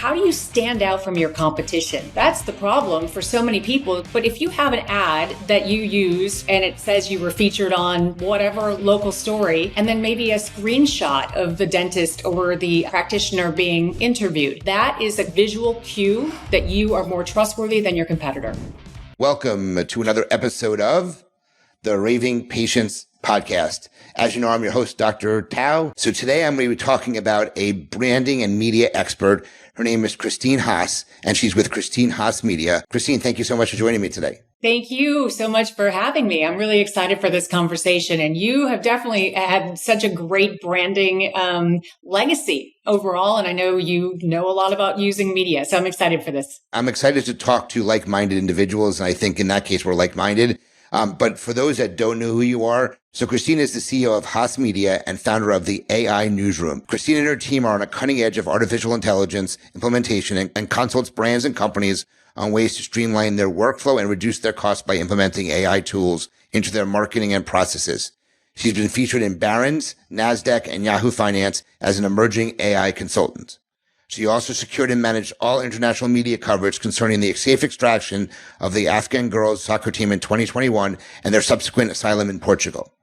how do you stand out from your competition? That's the problem for so many people. But if you have an ad that you use and it says you were featured on whatever local story, and then maybe a screenshot of the dentist or the practitioner being interviewed, that is a visual cue that you are more trustworthy than your competitor. Welcome to another episode of the Raving Patients Podcast. As you know, I'm your host, Dr. Tao. So today I'm going to be talking about a branding and media expert. Her name is Christine Haas, and she's with Christine Haas Media. Christine, thank you so much for joining me today. Thank you so much for having me. I'm really excited for this conversation. And you have definitely had such a great branding legacy overall. And I know you know a lot about using media. So I'm excited for this. I'm excited to talk to like-minded individuals. And I think in that case, we're like-minded. But for those that don't know who you are, so Christine is the CEO of Haas Media and founder of the AI Newsroom. Christine and her team are on a cutting edge of artificial intelligence implementation and consults brands and companies on ways to streamline their workflow and reduce their costs by implementing AI tools into their marketing and processes. She's been featured in Barron's, NASDAQ, and Yahoo Finance as an emerging AI consultant. She also secured and managed all international media coverage concerning the safe extraction of the Afghan girls soccer team in 2021 and their subsequent asylum in Portugal.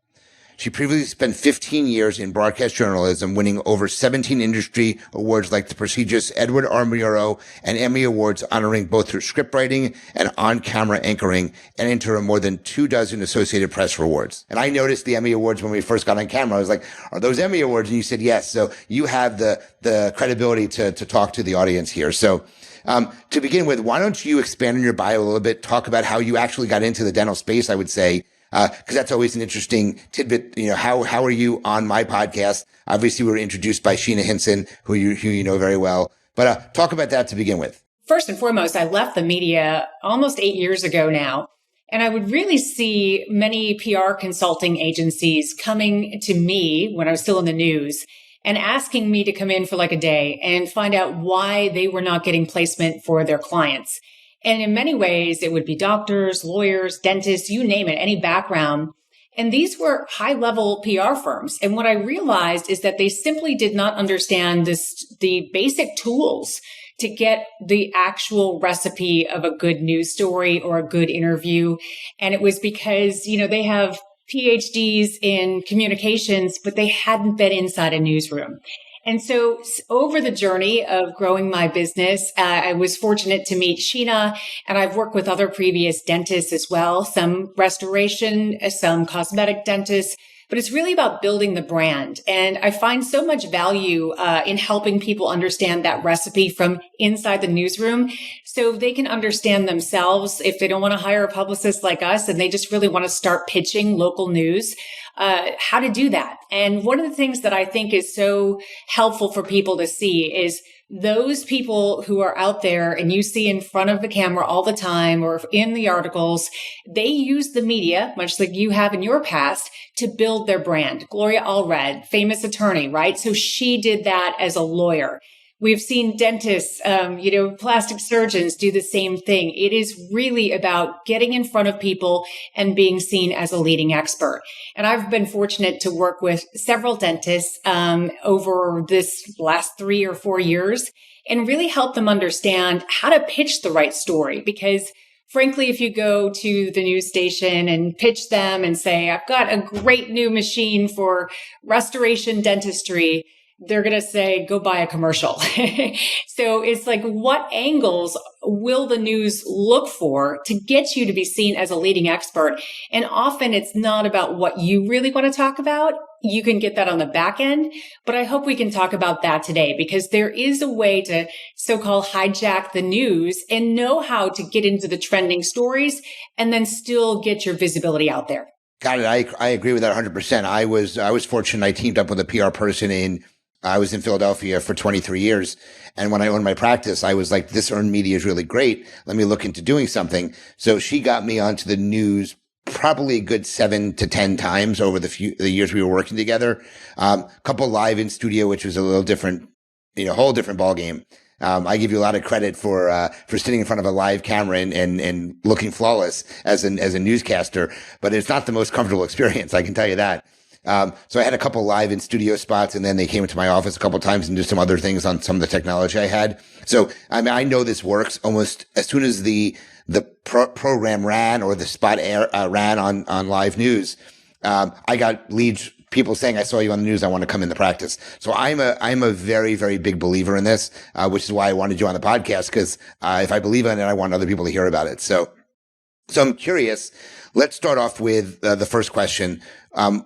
She previously spent 15 years in broadcast journalism, winning over 17 industry awards like the prestigious Edward R. Murrow and Emmy Awards, honoring both her scriptwriting and on-camera anchoring, and into more than 24 Associated Press awards. And I noticed the Emmy Awards when we first got on camera. I was like, are those Emmy Awards? And you said yes. So you have the credibility to talk to the audience here. So to begin with, why don't you expand on your bio a little bit, talk about how you actually got into the dental space, I would say, because that's always an interesting tidbit. You know, how are you on my podcast? Obviously, we were introduced by Sheena Hinson, who you know very well. But talk about that to begin with. First and foremost, I left the media almost 8 years ago now. And I would really see many PR consulting agencies coming to me when I was still in the news and asking me to come in for like a day and find out why they were not getting placement for their clients. And in many ways, it would be doctors, lawyers, dentists, you name it, any background. And these were high-level PR firms. And what I realized is that they simply did not understand the basic tools to get the actual recipe of a good news story or a good interview. And it was because, they have PhDs in communications, but they hadn't been inside a newsroom. And so over the journey of growing my business, I was fortunate to meet Sheena, and I've worked with other previous dentists as well, some restoration, some cosmetic dentists, but it's really about building the brand. And I find so much value in helping people understand that recipe from inside the newsroom so they can understand themselves if they don't want to hire a publicist like us and they just really want to start pitching local news. How to do that. And one of the things that I think is so helpful for people to see is those people who are out there and you see in front of the camera all the time or in the articles, they use the media, much like you have in your past, to build their brand. Gloria Allred, famous attorney, right? So she did that as a lawyer. We've seen dentists, plastic surgeons do the same thing. It is really about getting in front of people and being seen as a leading expert. And I've been fortunate to work with several dentists over this last 3 or 4 years and really help them understand how to pitch the right story. Because frankly, if you go to the news station and pitch them and say, I've got a great new machine for restoration dentistry, they're going to say, go buy a commercial. So it's like, what angles will the news look for to get you to be seen as a leading expert? And often it's not about what you really want to talk about. You can get that on the back end, but I hope we can talk about that today because there is a way to so-called hijack the news and know how to get into the trending stories and then still get your visibility out there. Got it. I agree with that 100%. I was fortunate. I teamed up with a PR person I was in Philadelphia for 23 years. And when I owned my practice, I was like, this earned media is really great. Let me look into doing something. So she got me onto the news probably a good 7 to 10 times over the years we were working together. Couple live in studio, which was a little different, whole different ballgame. I give you a lot of credit for sitting in front of a live camera and looking flawless as a newscaster, but it's not the most comfortable experience. I can tell you that. So I had a couple live in studio spots, and then they came into my office a couple times and did some other things on some of the technology I had. So, I mean, I know this works almost as soon as the program ran or the spot ran on live news. I got leads, people saying, I saw you on the news. I want to come in the practice. So I'm a very, very big believer in this, which is why I wanted you on the podcast. Because, if I believe in it, I want other people to hear about it. So I'm curious. Let's start off with the first question.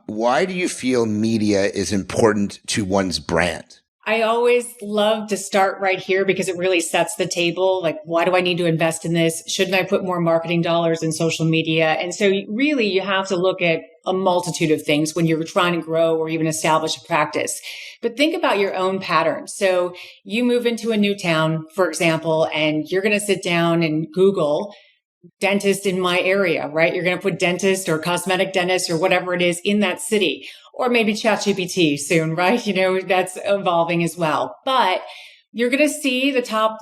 Why do you feel media is important to one's brand? I always love to start right here because it really sets the table. Like, why do I need to invest in this? Shouldn't I put more marketing dollars in social media? And so really you have to look at a multitude of things when you're trying to grow or even establish a practice. But think about your own patterns. So you move into a new town, for example, and you're going to sit down and Google dentist in my area, right? You're going to put dentist or cosmetic dentist or whatever it is in that city, or maybe ChatGPT soon, right? That's evolving as well. But you're going to see the top,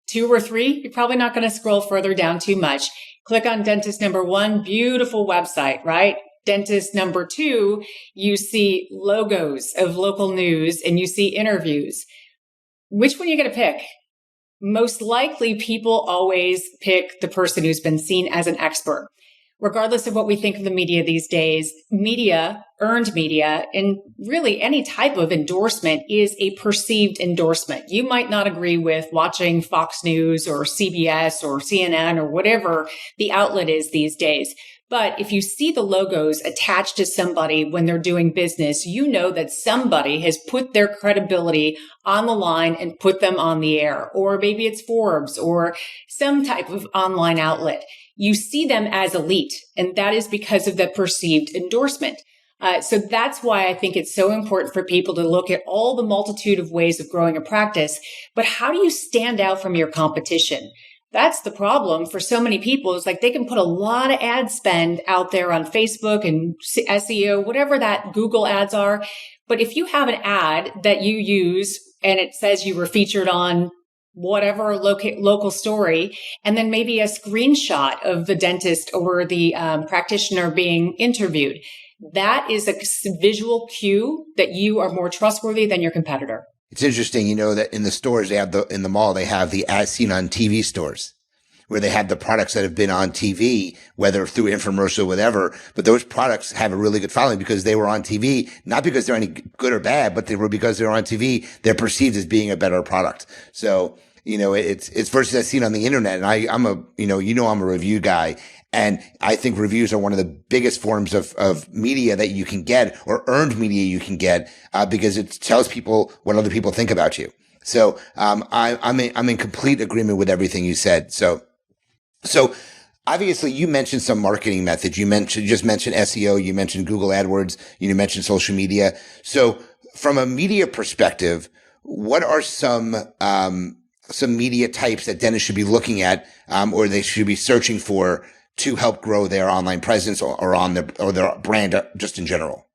2 or 3? You're probably not going to scroll further down too much. Click on dentist number 1, beautiful website, right? Dentist number 2, you see logos of local news and you see interviews. Which one are you going to pick? Most likely, people always pick the person who's been seen as an expert. Regardless of what we think of the media these days, earned media, and really any type of endorsement is a perceived endorsement. You might not agree with watching Fox News or CBS or CNN or whatever the outlet is these days. But if you see the logos attached to somebody when they're doing business, you know that somebody has put their credibility on the line and put them on the air. Or maybe it's Forbes or some type of online outlet. You see them as elite, and that is because of the perceived endorsement. So that's why I think it's so important for people to look at all the multitude of ways of growing a practice. But how do you stand out from your competition? That's the problem for so many people. It's like they can put a lot of ad spend out there on Facebook and SEO, whatever that Google ads are. But if you have an ad that you use and it says you were featured on whatever local story, and then maybe a screenshot of the dentist or the practitioner being interviewed, that is a visual cue that you are more trustworthy than your competitor. It's interesting, that in the stores, in the mall, they have the as seen on TV stores where they have the products that have been on TV, whether through infomercial or whatever. But those products have a really good following because they were on TV, not because they're any good or bad, but because they're on TV, they're perceived as being a better product. So, it's versus as seen on the internet. And I'm a review guy. And I think reviews are one of the biggest forms of media that you can get, or earned media you can get, because it tells people what other people think about you. So, I'm in complete agreement with everything you said. So obviously you mentioned some marketing methods. You just mentioned SEO. You mentioned Google AdWords. You mentioned social media. So from a media perspective, what are some media types that dentists should be looking at, or they should be searching for to help grow their online presence or their brand just in general?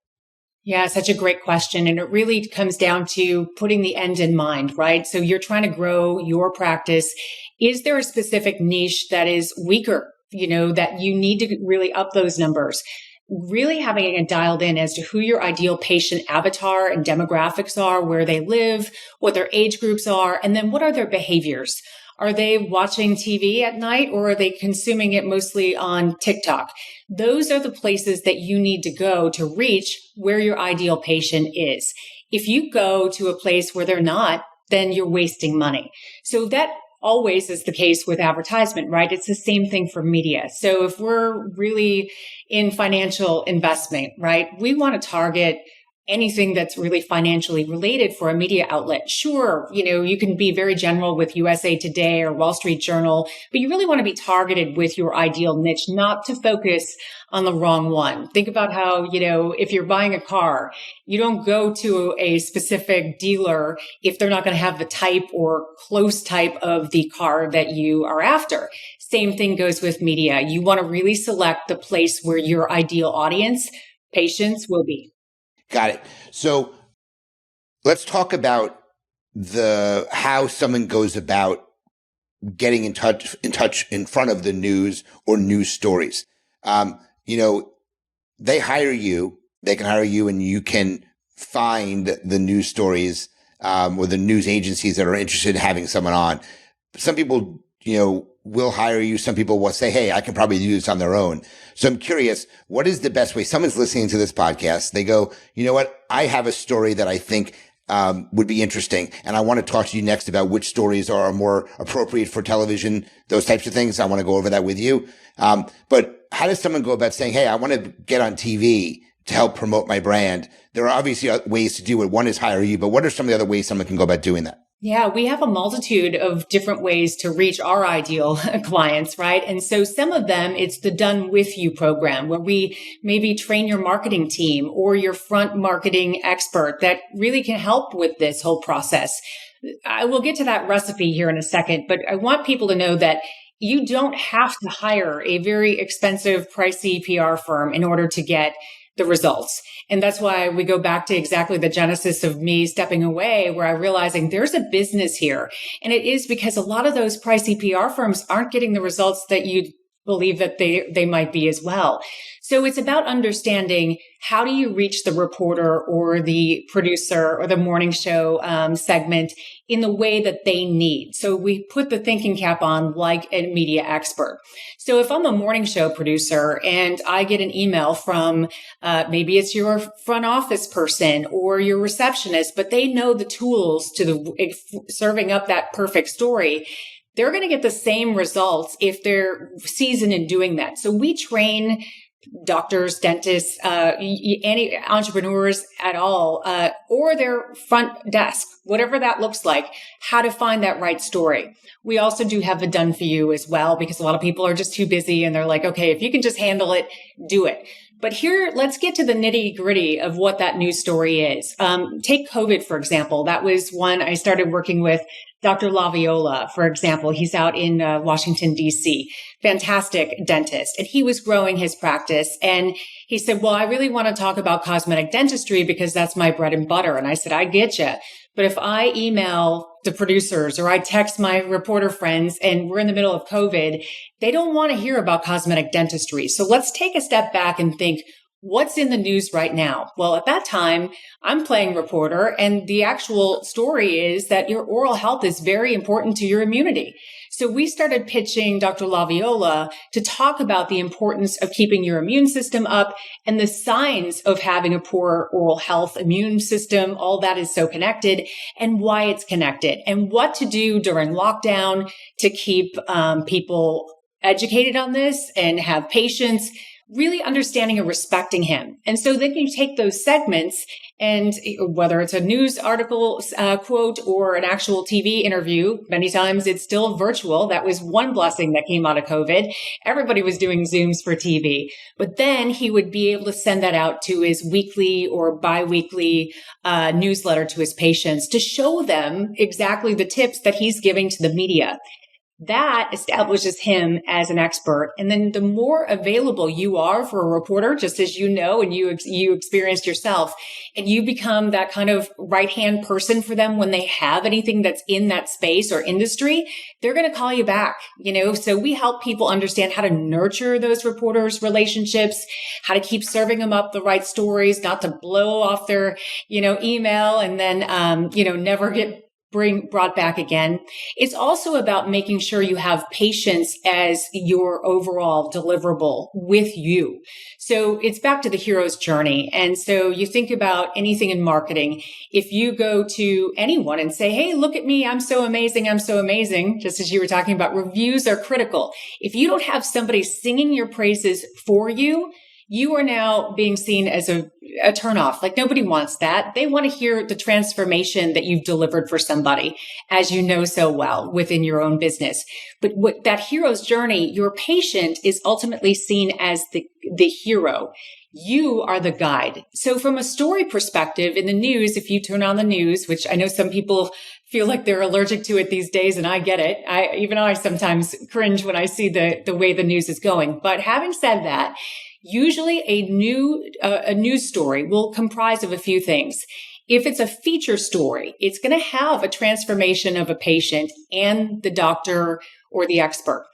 Yeah, such a great question. And it really comes down to putting the end in mind, right? So you're trying to grow your practice. Is there a specific niche that is weaker, that you need to really up those numbers? Really having it dialed in as to who your ideal patient avatar and demographics are, where they live, what their age groups are, and then what are their behaviors? Are they watching TV at night, or are they consuming it mostly on TikTok? Those are the places that you need to go to reach where your ideal patient is. If you go to a place where they're not, then you're wasting money. So that always is the case with advertisement, right? It's the same thing for media. So if we're really in financial investment, right, we want to target anything that's really financially related for a media outlet. Sure, you can be very general with USA Today or Wall Street Journal, but you really want to be targeted with your ideal niche, not to focus on the wrong one. Think about how, if you're buying a car, you don't go to a specific dealer if they're not going to have the type or close type of the car that you are after. Same thing goes with media. You want to really select the place where your ideal audience, patients, will be. Got it. So let's talk about how someone goes about getting in touch in front of the news or news stories. They hire you they can hire you and you can find the news stories or the news agencies that are interested in having someone on. Some people, will hire you. Some people will say, hey, I can probably do this on their own. So I'm curious, what is the best way? Someone's listening to this podcast. They go, you know what? I have a story that I think would be interesting. And I want to talk to you next about which stories are more appropriate for television, those types of things. I want to go over that with you. But how does someone go about saying, hey, I want to get on TV to help promote my brand? There are obviously ways to do it. One is hire you, but what are some of the other ways someone can go about doing that? Yeah, we have a multitude of different ways to reach our ideal clients, right? And so some of them, it's the Done With You program where we maybe train your marketing team or your front marketing expert that really can help with this whole process. I will get to that recipe here in a second, but I want people to know that you don't have to hire a very expensive, pricey PR firm in order to get the results. And that's why we go back to exactly the genesis of me stepping away, where I'm realizing there's a business here. And it is because a lot of those pricey PR firms aren't getting the results that you believe that they might be as well. So it's about understanding, how do you reach the reporter or the producer or the morning show segment in the way that they need. So we put the thinking cap on like a media expert. So if I'm a morning show producer and I get an email from maybe it's your front office person or your receptionist, but they know the tools to serving up that perfect story, they're going to get the same results if they're seasoned in doing that. So we train doctors, dentists, any entrepreneurs at all, or their front desk, whatever that looks like, how to find that right story. We also do have it done for you as well, because a lot of people are just too busy and they're like, okay, if you can just handle it, do it. But here, let's get to the nitty gritty of what that news story is. Take COVID, for example. That was one I started working with Dr. Laviola, for example. He's out in Washington, D.C., fantastic dentist. And he was growing his practice. And he said, well, I really want to talk about cosmetic dentistry because that's my bread and butter. And I said, I get you. But if I email the producers or I text my reporter friends and we're in the middle of COVID, they don't want to hear about cosmetic dentistry. So let's take a step back and think, what's in the news right now? Well, at that time, I'm playing reporter, and the actual story is that your oral health is very important to your immunity. So we started pitching Dr. Laviola to talk about the importance of keeping your immune system up and the signs of having a poor oral health, immune system. All that is so connected, and why it's connected, and what to do during lockdown to keep people educated on this and have patience, really understanding and respecting him. And so then you take those segments, and whether it's a news article quote or an actual TV interview, many times it's still virtual. That was one blessing that came out of COVID. Everybody was doing Zooms for TV. But then he would be able to send that out to his weekly or biweekly newsletter to his patients to show them exactly the tips that he's giving to the media. That establishes him as an expert. And then the more available you are for a reporter, just as you know, and you experienced yourself, and you become that kind of right-hand person for them when they have anything that's in that space or industry, they're going to call you back, So we help people understand how to nurture those reporters' relationships, how to keep serving them up the right stories, not to blow off their, email and then, never get brought back again. It's also about making sure you have patience as your overall deliverable with you. So it's back to the hero's journey. And so you think about anything in marketing. If you go to anyone and say, hey, look at me, I'm so amazing, just as you were talking about, reviews are critical. If you don't have somebody singing your praises for you, you are now being seen as a turnoff. Like, nobody wants that. They want to hear the transformation that you've delivered for somebody, as you know so well within your own business. But what that hero's journey, your patient is ultimately seen as the hero. You are the guide. So from a story perspective in the news, if you turn on the news, which I know some people feel like they're allergic to it these days, and I get it. I sometimes cringe when I see the way the news is going. But having said that, usually a news story will comprise of a few things. If it's a feature story, it's going to have a transformation of a patient and the doctor or the expert.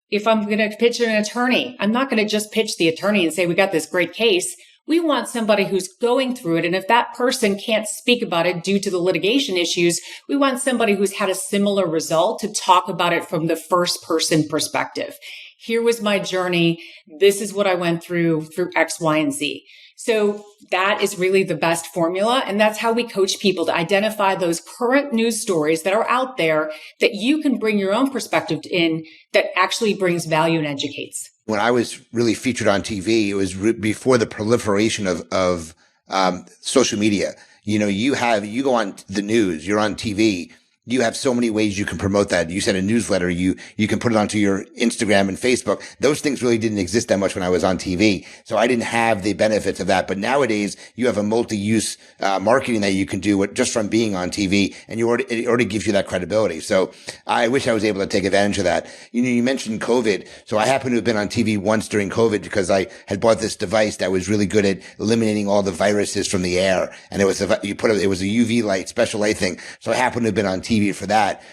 If I'm going to pitch an attorney, I'm not going to just pitch the attorney and say, we got this great case. We want somebody who's going through it. And if that person can't speak about it due to the litigation issues, we want somebody who's had a similar result to talk about it from the first person perspective. Here was my journey. This is what I went through X, Y, and Z. So that is really the best formula. And that's how we coach people to identify those current news stories that are out there that you can bring your own perspective in that actually brings value and educates. When I was really featured on TV, it was before the proliferation of social media. You know, you go on the news, you're on TV. You have so many ways you can promote that. You send a newsletter. You can put it onto your Instagram and Facebook. Those things really didn't exist that much when I was on TV. So I didn't have the benefits of that. But nowadays you have a multi-use, marketing that you can do just from being on TV, and it already gives you that credibility. So I wish I was able to take advantage of that. You mentioned COVID. So I happen to have been on TV once during COVID because I had bought this device that was really good at eliminating all the viruses from the air. And it was a UV light, special light thing. So I happened to have been on TV for that.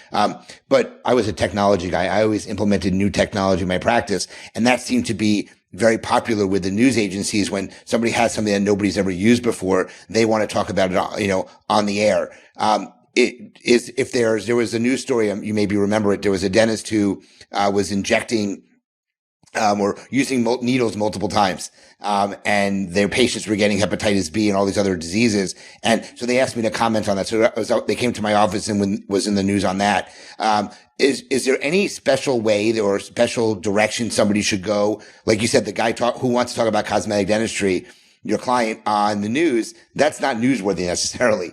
But I was a technology guy. I always implemented new technology in my practice. And that seemed to be very popular with the news agencies. When somebody has something that nobody's ever used before, they want to talk about it, on the air. There was a news story, you maybe remember it. There was a dentist who, was injecting or using needles multiple times. And their patients were getting hepatitis B and all these other diseases. And so they asked me to comment on that. So they came to my office and was in the news on that. Is there any special way or special direction somebody should go? Like you said, the guy who wants to talk about cosmetic dentistry, your client on the news, that's not newsworthy necessarily.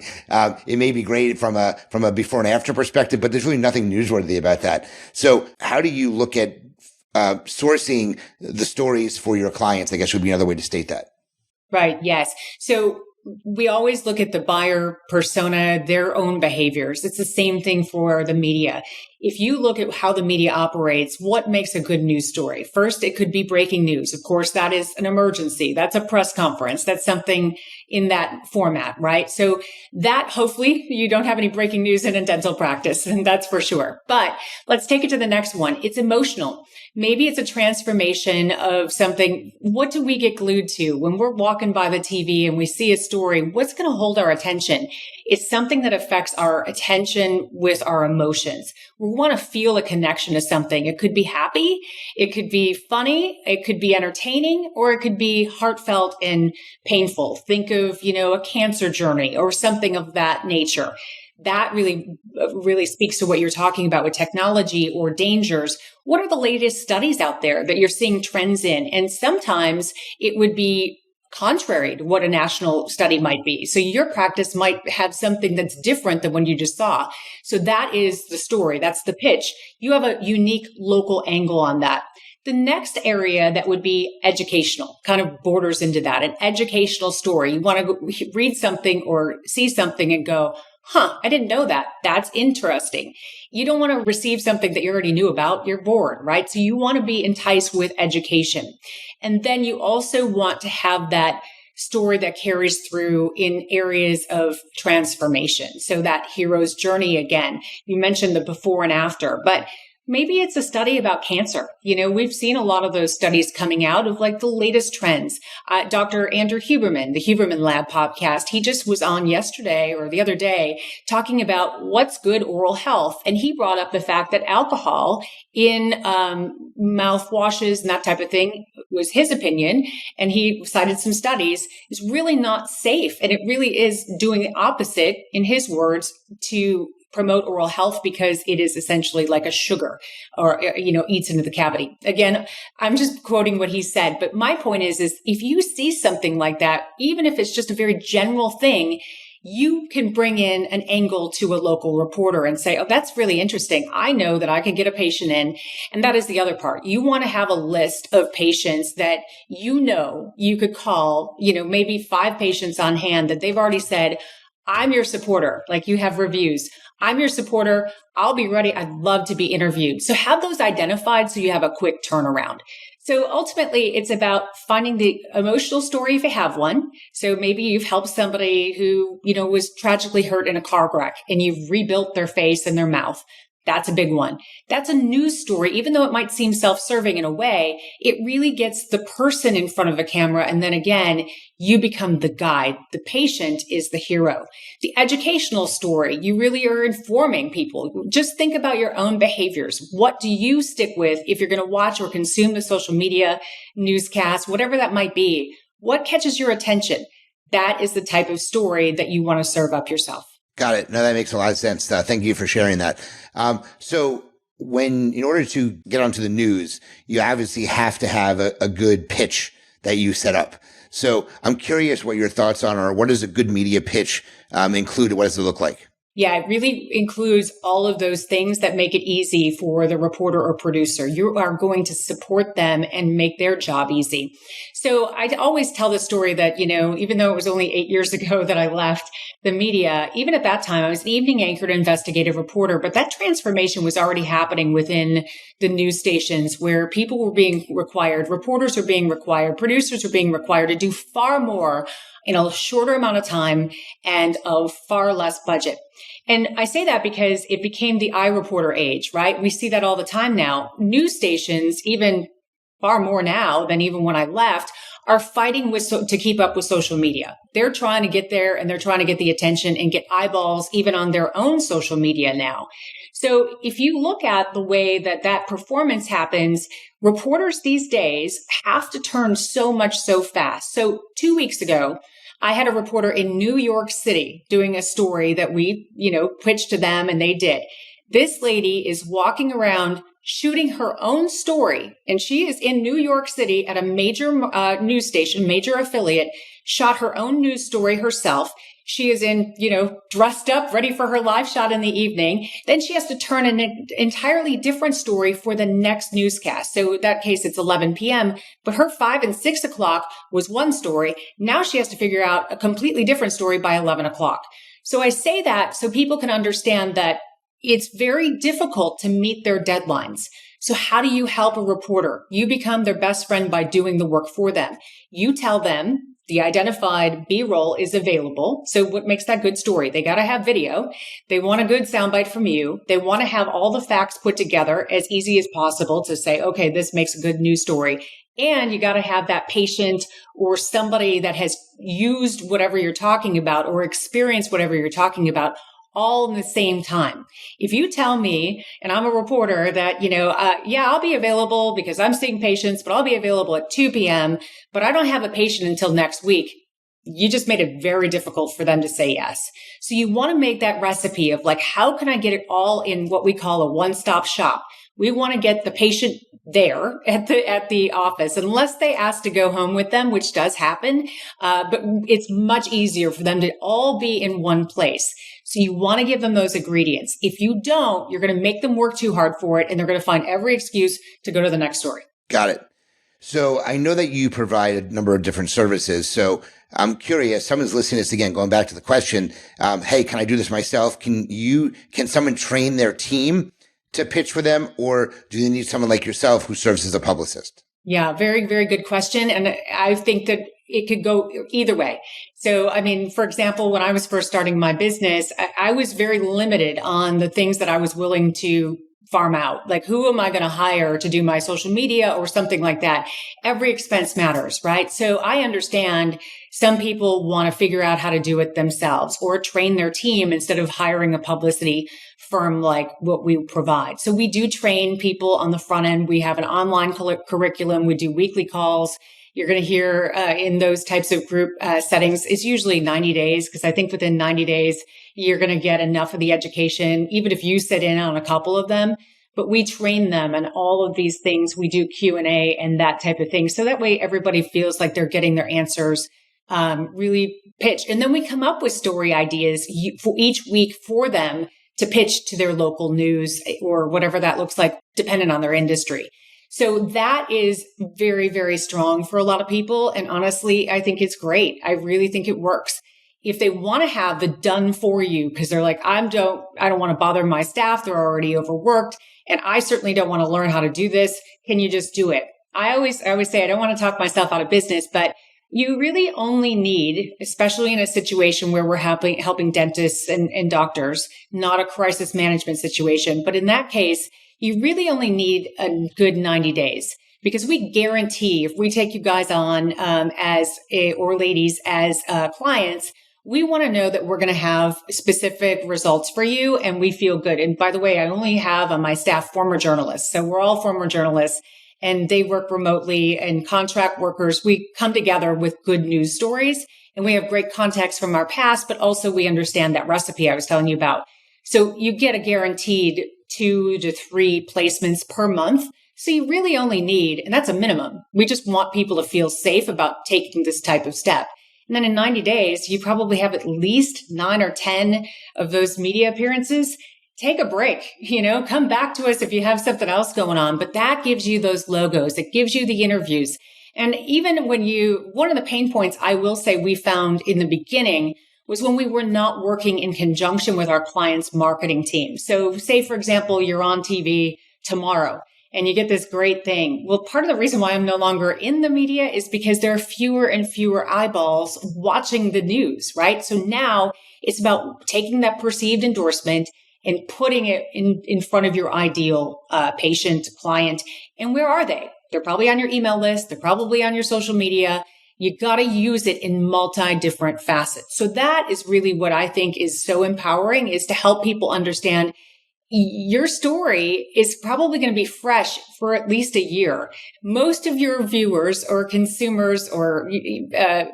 It may be great from a before and after perspective, but there's really nothing newsworthy about that. So how do you look at sourcing the stories for your clients, I guess would be another way to state that. Right. Yes. So we always look at the buyer persona, their own behaviors. It's the same thing for the media. If you look at how the media operates, what makes a good news story? First, it could be breaking news. Of course, that is an emergency. That's a press conference. That's something in that format, right? So that hopefully you don't have any breaking news in a dental practice, and that's for sure. But let's take it to the next one. It's emotional. Maybe it's a transformation of something. What do we get glued to when we're walking by the TV and we see a story? What's going to hold our attention? It's something that affects our attention with our emotions. We want to feel a connection to something. It could be happy. It could be funny. It could be entertaining, or it could be heartfelt and painful. Think of, a cancer journey or something of that nature. That really speaks to what you're talking about with technology or dangers. What are the latest studies out there that you're seeing trends in? And sometimes it would be contrary to what a national study might be. So your practice might have something that's different than what you just saw. So that is the story. That's the pitch. You have a unique local angle on that. The next area that would be educational kind of borders into that, an educational story. You want to read something or see something and go, I didn't know that. That's interesting. You don't want to receive something that you already knew about. You're bored, right? So you want to be enticed with education. And then you also want to have that story that carries through in areas of transformation. So that hero's journey again. You mentioned the before and after, but maybe it's a study about cancer. We've seen a lot of those studies coming out of like the latest trends. Dr. Andrew Huberman, the Huberman Lab podcast, he just was on yesterday or the other day talking about what's good oral health. And he brought up the fact that alcohol in mouthwashes and that type of thing was his opinion. And he cited some studies is really not safe. And it really is doing the opposite, in his words, to promote oral health, because it is essentially like a sugar or, eats into the cavity. Again, I'm just quoting what he said. But my point is if you see something like that, even if it's just a very general thing, you can bring in an angle to a local reporter and say, oh, that's really interesting. I know that I can get a patient in. And that is the other part. You want to have a list of patients that you could call, maybe 5 patients on hand that they've already said, I'm your supporter. Like you have reviews. I'm your supporter. I'll be ready. I'd love to be interviewed. So have those identified so you have a quick turnaround. So ultimately, it's about finding the emotional story if you have one. So maybe you've helped somebody who, was tragically hurt in a car wreck and you've rebuilt their face and their mouth. That's a big one. That's a news story. Even though it might seem self-serving in a way, it really gets the person in front of a camera. And then again, you become the guide. The patient is the hero. The educational story, you really are informing people. Just think about your own behaviors. What do you stick with if you're going to watch or consume the social media newscast, whatever that might be? What catches your attention? That is the type of story that you want to serve up yourself. Got it. No, that makes a lot of sense. Thank you for sharing that. So in order to get onto the news, you obviously have to have a good pitch that you set up. So I'm curious what your thoughts on, or what does a good media pitch include? What does it look like? Yeah, it really includes all of those things that make it easy for the reporter or producer. You are going to support them and make their job easy. So I always tell the story that, even though it was only 8 years ago that I left the media, even at that time, I was an evening anchored investigative reporter, but that transformation was already happening within the news stations where people were being required, reporters were being required, producers were being required to do far more in a shorter amount of time and a far less budget. And I say that because it became the iReporter age, right? We see that all the time now. News stations, even far more now than even when I left, are fighting to keep up with social media. They're trying to get there and they're trying to get the attention and get eyeballs even on their own social media now. So if you look at the way that performance happens, reporters these days have to turn so much so fast. So 2 weeks ago, I had a reporter in New York City doing a story that we, pitched to them and they did. This lady is walking around shooting her own story, and she is in New York City at a major news station, major affiliate, shot her own news story herself. She is in, dressed up, ready for her live shot in the evening. Then she has to turn an entirely different story for the next newscast. So in that case, it's 11 p.m., but her 5 and 6 o'clock was one story. Now she has to figure out a completely different story by 11 o'clock. So I say that so people can understand that it's very difficult to meet their deadlines. So how do you help a reporter? You become their best friend by doing the work for them. You tell them the identified B-roll is available. So what makes that good story? They got to have video. They want a good soundbite from you. They want to have all the facts put together as easy as possible to say, okay, this makes a good news story. And you got to have that patient or somebody that has used whatever you're talking about or experienced whatever you're talking about all in the same time. If you tell me, and I'm a reporter, that, I'll be available because I'm seeing patients, but I'll be available at 2 p.m., but I don't have a patient until next week, you just made it very difficult for them to say yes. So you want to make that recipe of how can I get it all in what we call a one-stop shop? We want to get the patient there at the office, unless they ask to go home with them, which does happen. But it's much easier for them to all be in one place. So you want to give them those ingredients. If you don't, you're going to make them work too hard for it, and they're going to find every excuse to go to the next story. Got it. So I know that you provide a number of different services. So I'm curious, someone's listening to this again, going back to the question, hey, can I do this myself? Can someone train their team to pitch for them, or do they need someone like yourself who serves as a publicist? Yeah, very, very good question. And I think that it could go either way. So, for example, when I was first starting my business, I was very limited on the things that I was willing to farm out. Like, who am I going to hire to do my social media or something like that? Every expense matters, right? So I understand some people want to figure out how to do it themselves or train their team instead of hiring a publicity firm like what we provide. So we do train people on the front end. We have an online curriculum. We do weekly calls. You're going to hear in those types of group settings, it's usually 90 days, because I think within 90 days, you're going to get enough of the education, even if you sit in on a couple of them. But we train them and all of these things. We do Q&A and that type of thing. So that way everybody feels like they're getting their answers really pitched. And then we come up with story ideas for each week for them to pitch to their local news or whatever that looks like, depending on their industry. So that is very, very strong for a lot of people. And honestly, I think it's great. I really think it works. If they want to have the done for you, because they're like, I don't want to bother my staff. They're already overworked. And I certainly don't want to learn how to do this. Can you just do it? I always say, I don't want to talk myself out of business, but You really only need, especially in a situation where we're helping dentists and doctors, not a crisis management situation. But in that case, you really only need a good 90 days because we guarantee if we take you guys on or ladies as clients, we want to know that we're going to have specific results for you and we feel good. And by the way, I only have on my staff former journalists. So we're all former journalists and they work remotely and contract workers. We come together with good news stories and we have great context from our past, but also we understand that recipe I was telling you about. So you get a guaranteed 2 to 3 placements per month. So you really only need, and that's a minimum. We just want people to feel safe about taking this type of step. And then in 90 days, you probably have at least 9 or 10 of those media appearances. Take a break, come back to us if you have something else going on, but that gives you those logos. It gives you the interviews. And even one of the pain points I will say we found in the beginning was when we were not working in conjunction with our clients' marketing team. So say, for example, you're on TV tomorrow and you get this great thing. Well, part of the reason why I'm no longer in the media is because there are fewer and fewer eyeballs watching the news, right? So now it's about taking that perceived endorsement and putting it in front of your ideal patient, client. And where are they? They're probably on your email list. They're probably on your social media. You got to use it in different facets. So that is really what I think is so empowering, is to help people understand your story is probably going to be fresh for at least a year. Most of your viewers or consumers or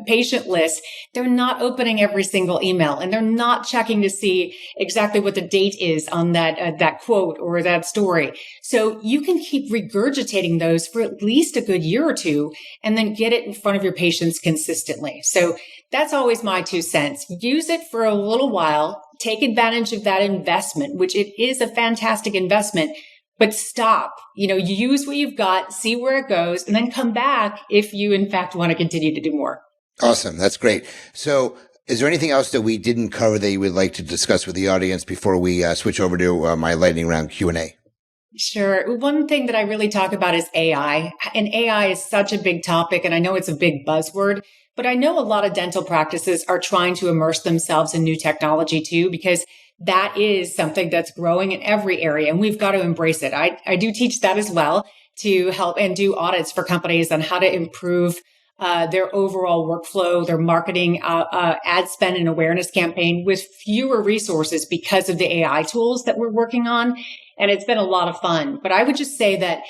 patient lists, they're not opening every single email and they're not checking to see exactly what the date is on that quote or that story. So you can keep regurgitating those for at least a good year or two and then get it in front of your patients consistently. So that's always my 2 cents. Use it for a little while. Take advantage of that investment, which it is a fantastic investment, but stop, use what you've got, see where it goes, and then come back if you in fact want to continue to do more. Awesome. That's great. So is there anything else that we didn't cover that you would like to discuss with the audience before we switch over to my lightning round Q&A? Sure. One thing that I really talk about is AI. And AI is such a big topic, and I know it's a big buzzword, but I know a lot of dental practices are trying to immerse themselves in new technology too, because that is something that's growing in every area, and we've got to embrace it. I do teach that as well to help and do audits for companies on how to improve their overall workflow, their marketing, ad spend and awareness campaign with fewer resources because of the AI tools that we're working on. And it's been a lot of fun. But I would just say that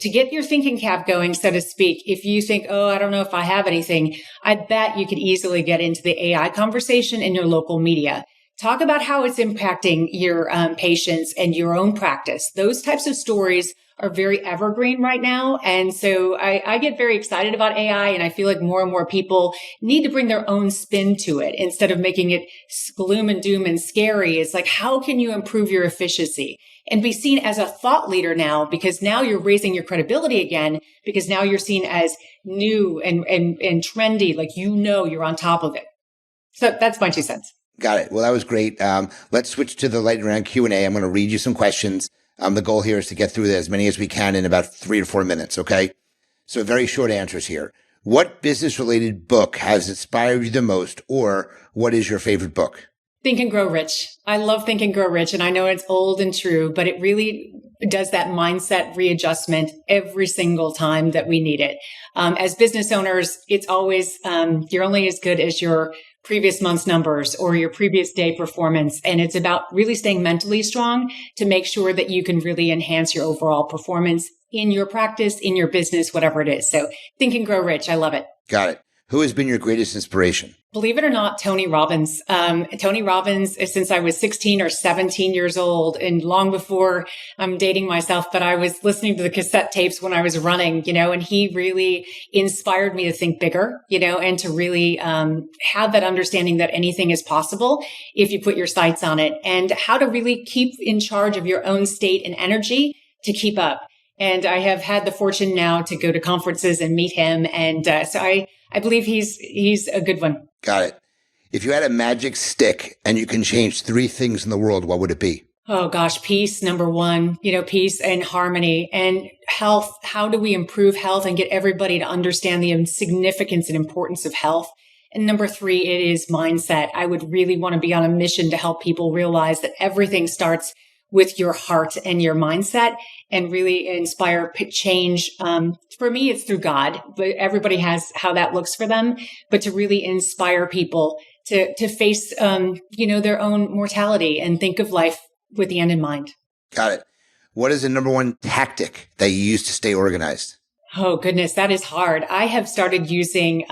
to get your thinking cap going, so to speak, if you think, oh, I don't know if I have anything, I bet you could easily get into the AI conversation in your local media. Talk about how it's impacting your patients and your own practice. Those types of stories are very evergreen right now. And so I get very excited about AI, and I feel like more and more people need to bring their own spin to it instead of making it gloom and doom and scary. It's like, how can you improve your efficiency and be seen as a thought leader now? Because now you're raising your credibility again, because now you're seen as new and trendy, like, you're on top of it. So that's my 2 cents. Got it. Well, that was great. Let's switch to the lightning round Q&A. I'm going to read you some questions. The goal here is to get through as many as we can in about 3 to 4 minutes. Okay. So very short answers here. What business related book has inspired you the most, or what is your favorite book? Think and Grow Rich. I love Think and Grow Rich, and I know it's old and true, but it really does that mindset readjustment every single time that we need it. As business owners, it's always, you're only as good as your previous month's numbers or your previous day performance. And it's about really staying mentally strong to make sure that you can really enhance your overall performance in your practice, in your business, whatever it is. So Think and Grow Rich. I love it. Got it. Who has been your greatest inspiration? Believe it or not, Tony Robbins. Tony Robbins, since I was 16 or 17 years old, and long before I'm dating myself, but I was listening to the cassette tapes when I was running, and he really inspired me to think bigger, and to really have that understanding that anything is possible if you put your sights on it, and how to really keep in charge of your own state and energy to keep up. And I have had the fortune now to go to conferences and meet him. And so I believe he's a good one. Got it. If you had a magic stick and you can change 3 things in the world, what would it be? Oh gosh, peace, number one, peace and harmony and health. How do we improve health and get everybody to understand the significance and importance of health? And number three, it is mindset. I would really want to be on a mission to help people realize that everything starts with your heart and your mindset and really inspire change. For me, it's through God, but everybody has how that looks for them, but to really inspire people to face, their own mortality and think of life with the end in mind. Got it. What is the number one tactic that you use to stay organized? Oh, goodness, that is hard. I have started using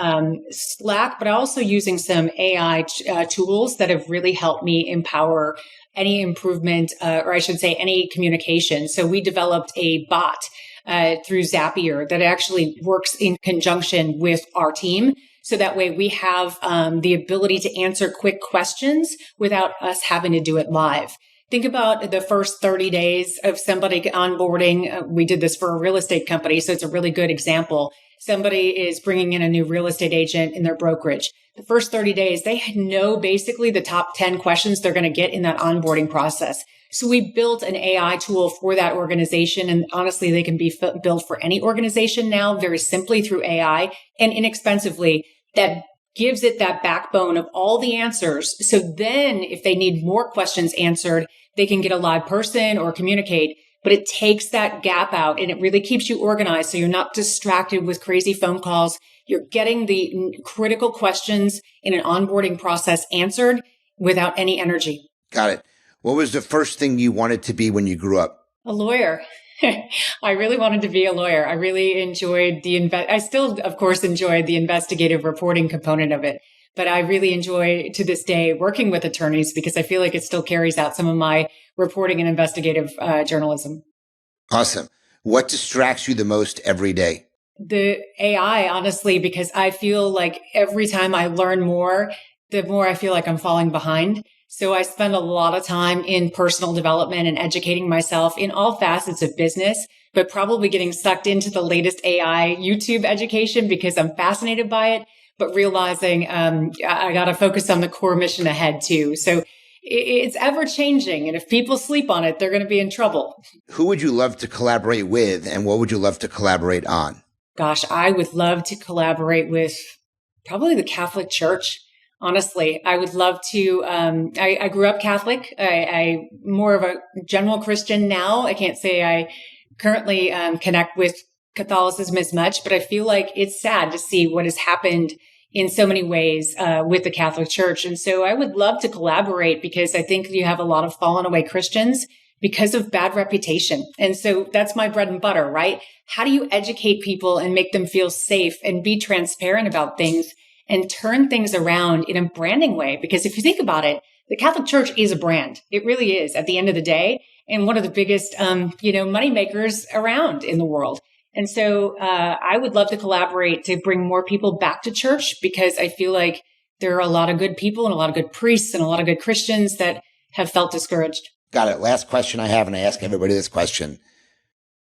Slack, but also using some AI tools that have really helped me empower any improvement, or I should say any communication. So we developed a bot through Zapier that actually works in conjunction with our team. So that way we have the ability to answer quick questions without us having to do it live. Think about the first 30 days of somebody onboarding. We did this for a real estate company, so it's a really good example. Somebody is bringing in a new real estate agent in their brokerage. The first 30 days, they know basically the top 10 questions they're going to get in that onboarding process. So we built an AI tool for that organization. And honestly, they can be built for any organization now very simply through AI and inexpensively. That gives it that backbone of all the answers. So then if they need more questions answered, they can get a live person or communicate, but it takes that gap out and it really keeps you organized. So you're not distracted with crazy phone calls. You're getting the critical questions in an onboarding process answered without any energy. Got it. What was the first thing you wanted to be when you grew up? A lawyer. I really wanted to be a lawyer. I really enjoyed I still, of course, enjoy the investigative reporting component of it. But I really enjoy to this day working with attorneys because I feel like it still carries out some of my reporting and investigative journalism. Awesome. What distracts you the most every day? The AI, honestly, because I feel like every time I learn more, the more I feel like I'm falling behind. So I spend a lot of time in personal development and educating myself in all facets of business, but probably getting sucked into the latest AI YouTube education because I'm fascinated by it, but realizing I got to focus on the core mission ahead too. So it's ever changing. And if people sleep on it, they're going to be in trouble. Who would you love to collaborate with and what would you love to collaborate on? Gosh, I would love to collaborate with probably the Catholic Church. Honestly, I would love to. I grew up Catholic. I'm more of a general Christian now. I can't say I currently connect with Catholicism as much, but I feel like it's sad to see what has happened in so many ways with the Catholic Church. And so I would love to collaborate because I think you have a lot of fallen away Christians because of bad reputation. And so that's my bread and butter, right? How do you educate people and make them feel safe and be transparent about things and turn things around in a branding way? Because if you think about it, the Catholic Church is a brand. It really is at the end of the day, and one of the biggest, money makers around in the world. And so I would love to collaborate to bring more people back to church because I feel like there are a lot of good people and a lot of good priests and a lot of good Christians that have felt discouraged. Got it. Last question I have, and I ask everybody this question.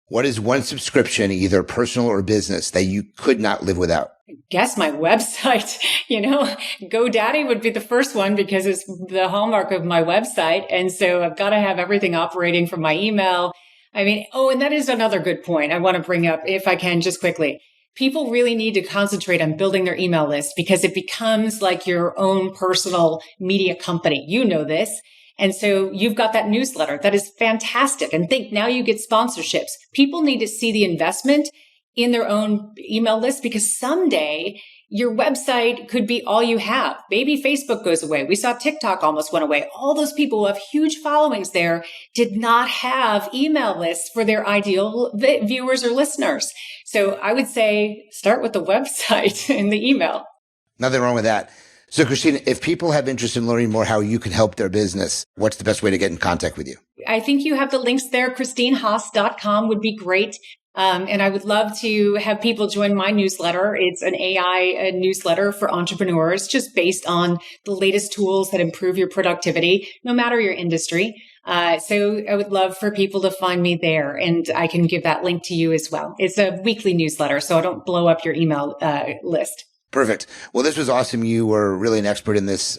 What is one subscription, either personal or business, that you could not live without? I guess my website, GoDaddy would be the first one because it's the hallmark of my website. And so I've got to have everything operating from my email. And that is another good point I want to bring up if I can just quickly. People really need to concentrate on building their email list because it becomes like your own personal media company. You know this. And so you've got that newsletter that is fantastic. And think now you get sponsorships. People need to see the investment in their own email list because someday your website could be all you have. Maybe Facebook goes away. We saw TikTok almost went away. All those people who have huge followings there did not have email lists for their ideal viewers or listeners. So I would say start with the website and the email. Nothing wrong with that. So Christine, if people have interest in learning more how you can help their business, what's the best way to get in contact with you? I think you have the links there. ChristineHaas.com would be great. And I would love to have people join my newsletter. It's an AI newsletter for entrepreneurs, just based on the latest tools that improve your productivity, no matter your industry. So I would love for people to find me there, and I can give that link to you as well. It's a weekly newsletter, so I don't blow up your email list. Perfect. Well, this was awesome. You were really an expert in this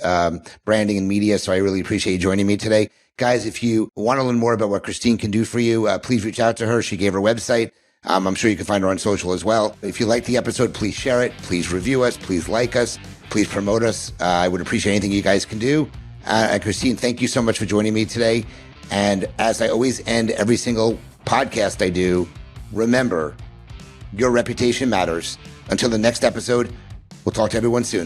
branding and media, so I really appreciate you joining me today. Guys, if you want to learn more about what Christine can do for you, please reach out to her. She gave her website. I'm sure you can find her on social as well. If you like the episode, please share it. Please review us. Please like us. Please promote us. I would appreciate anything you guys can do. And Christine, thank you so much for joining me today. And as I always end every single podcast I do, remember, your reputation matters. Until the next episode, we'll talk to everyone soon.